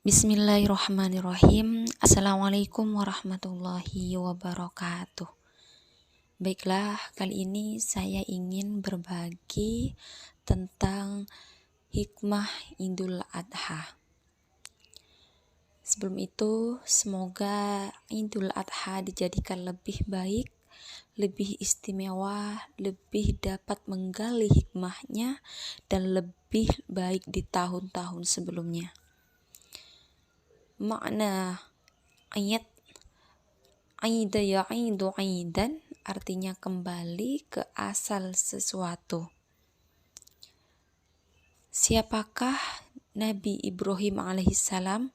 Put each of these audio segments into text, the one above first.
Bismillahirrahmanirrahim. Assalamualaikum warahmatullahi wabarakatuh. Baiklah, kali ini saya ingin berbagi tentang hikmah Idul Adha. Sebelum itu, semoga Idul Adha dijadikan lebih baik, lebih istimewa, lebih dapat menggali hikmahnya, dan lebih baik di tahun-tahun sebelumnya. Makna ayat aida ya'idu aidan artinya kembali ke asal sesuatu. Siapakah Nabi Ibrahim alaihissalam?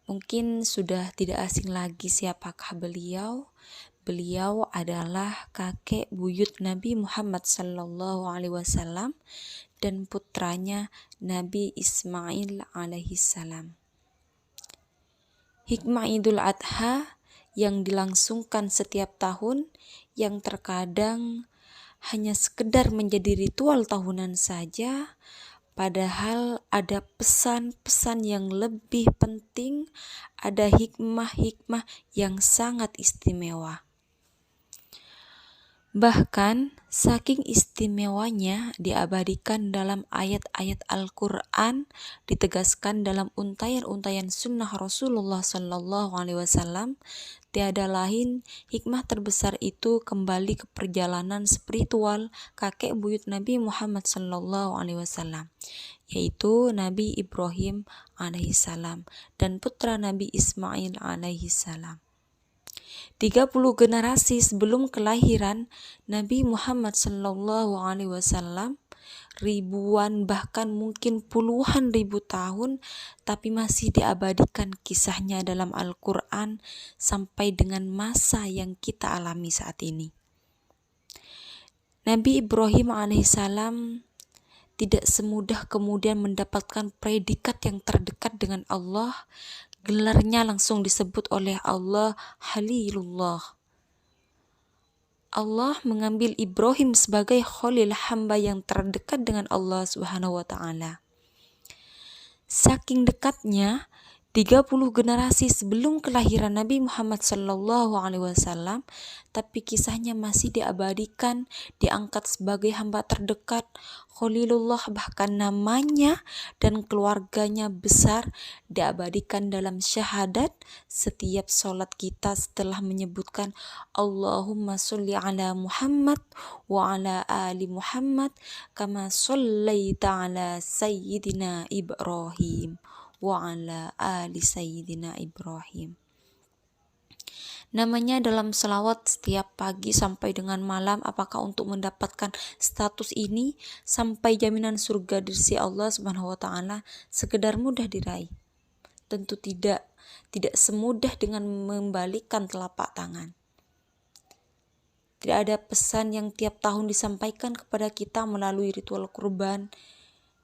Mungkin sudah tidak asing lagi siapakah beliau. Beliau adalah kakek buyut Nabi Muhammad sallallahu alaihi wasallam dan putranya Nabi Ismail alaihissalam. Hikmah Idul Adha yang dilangsungkan setiap tahun, yang terkadang hanya sekedar menjadi ritual tahunan saja, padahal ada pesan-pesan yang lebih penting, ada hikmah-hikmah yang sangat istimewa. Bahkan saking istimewanya diabadikan dalam ayat-ayat Al-Quran, ditegaskan dalam untayan-untayan sunnah Rasulullah Sallallahu Alaihi Wasallam. Tiada lain hikmah terbesar itu kembali ke perjalanan spiritual kakek buyut Nabi Muhammad Sallallahu Alaihi Wasallam, yaitu Nabi Ibrahim alaihissalam dan putra Nabi Ismail alaihissalam. 30 generasi sebelum kelahiran Nabi Muhammad sallallahu alaihi wasallam, ribuan bahkan mungkin puluhan ribu tahun, tapi masih diabadikan kisahnya dalam Al-Quran sampai dengan masa yang kita alami saat ini. Nabi Ibrahim alaihissalam tidak semudah kemudian mendapatkan predikat yang terdekat dengan Allah. Gelarnya langsung disebut oleh Allah Khalilullah. Allah mengambil Ibrahim sebagai khalil, hamba yang terdekat dengan Allah Subhanahu wa taala. Saking dekatnya, 30 generasi sebelum kelahiran Nabi Muhammad sallallahu alaihi wasallam, tapi kisahnya masih diabadikan, diangkat sebagai hamba terdekat Khalilullah, bahkan namanya dan keluarganya besar diabadikan dalam syahadat setiap sholat kita setelah menyebutkan Allahumma sholli ala Muhammad wa ala ali Muhammad kama shollaita ala Sayyidina Ibrahim wa ala ali Sayyidina Ibrahim. Namanya dalam selawat setiap pagi sampai dengan malam. Apakah untuk mendapatkan status ini sampai jaminan surga dari si Allah Subhanahu wa taala sekedar mudah diraih? Tentu tidak semudah dengan membalikkan telapak tangan. Tidak ada pesan yang tiap tahun disampaikan kepada kita melalui ritual kurban.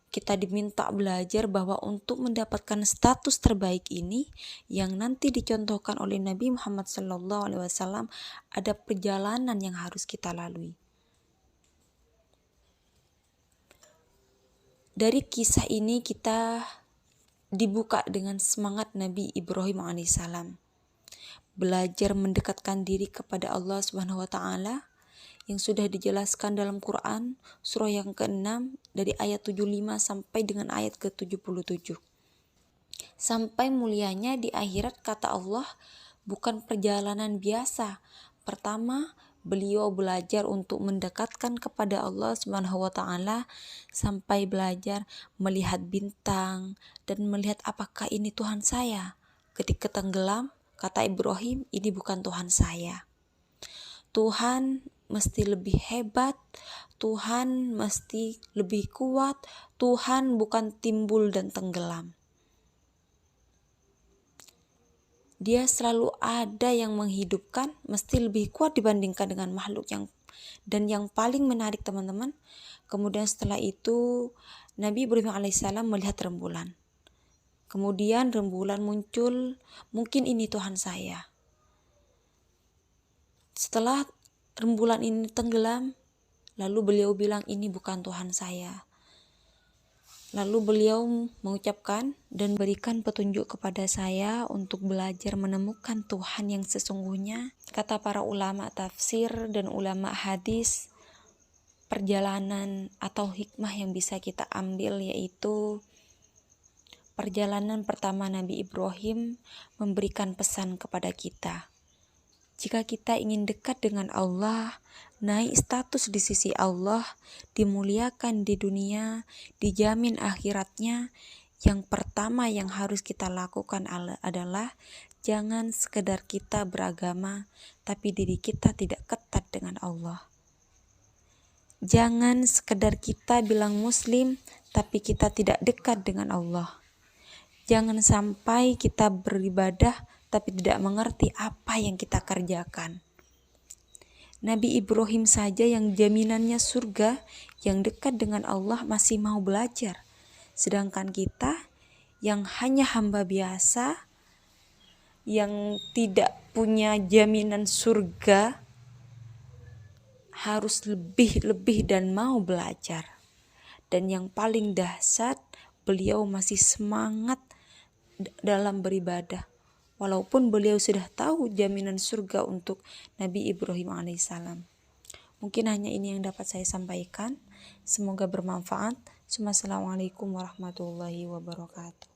Kita diminta belajar bahwa untuk mendapatkan status terbaik ini yang nanti dicontohkan oleh Nabi Muhammad SAW, ada perjalanan yang harus kita lalui. Dari kisah ini kita dibuka dengan semangat Nabi Ibrahim alaihissalam, belajar mendekatkan diri kepada Allah Subhanahu wa taala yang sudah dijelaskan dalam Quran surah yang ke-6 dari ayat 75 sampai dengan ayat ke-77. Sampai mulianya di akhirat kata Allah bukan perjalanan biasa. Pertama, beliau belajar untuk mendekatkan kepada Allah Subhanahu wa taala sampai belajar melihat bintang dan melihat apakah ini Tuhan saya. Ketika tenggelam, kata Ibrahim, ini bukan Tuhan saya. Tuhan mesti lebih hebat, Tuhan mesti lebih kuat, Tuhan bukan timbul dan tenggelam. Dia selalu ada yang menghidupkan, mesti lebih kuat dibandingkan dengan makhluk yang paling menarik teman-teman. Kemudian setelah itu Nabi Ibrahim alaihissalam melihat rembulan. Kemudian rembulan muncul, mungkin ini Tuhan saya. Setelah rembulan ini tenggelam, lalu beliau bilang ini bukan Tuhan saya. Lalu beliau mengucapkan dan berikan petunjuk kepada saya untuk belajar menemukan Tuhan yang sesungguhnya. Kata para ulama tafsir dan ulama hadis, perjalanan atau hikmah yang bisa kita ambil yaitu perjalanan pertama Nabi Ibrahim memberikan pesan kepada kita. Jika kita ingin dekat dengan Allah, naik status di sisi Allah, dimuliakan di dunia, dijamin akhiratnya, yang pertama yang harus kita lakukan adalah jangan sekedar kita beragama, tapi diri kita tidak ketat dengan Allah. Jangan sekedar kita bilang muslim, tapi kita tidak dekat dengan Allah. Jangan sampai kita beribadah tapi tidak mengerti apa yang kita kerjakan. Nabi Ibrahim saja yang jaminannya surga, yang dekat dengan Allah masih mau belajar. Sedangkan kita yang hanya hamba biasa, yang tidak punya jaminan surga, harus lebih dan mau belajar. Dan yang paling dahsyat, beliau masih semangat dalam beribadah. Walaupun beliau sudah tahu jaminan surga untuk Nabi Ibrahim alaihissalam. Mungkin hanya ini yang dapat saya sampaikan. Semoga bermanfaat. Assalamualaikum warahmatullahi wabarakatuh.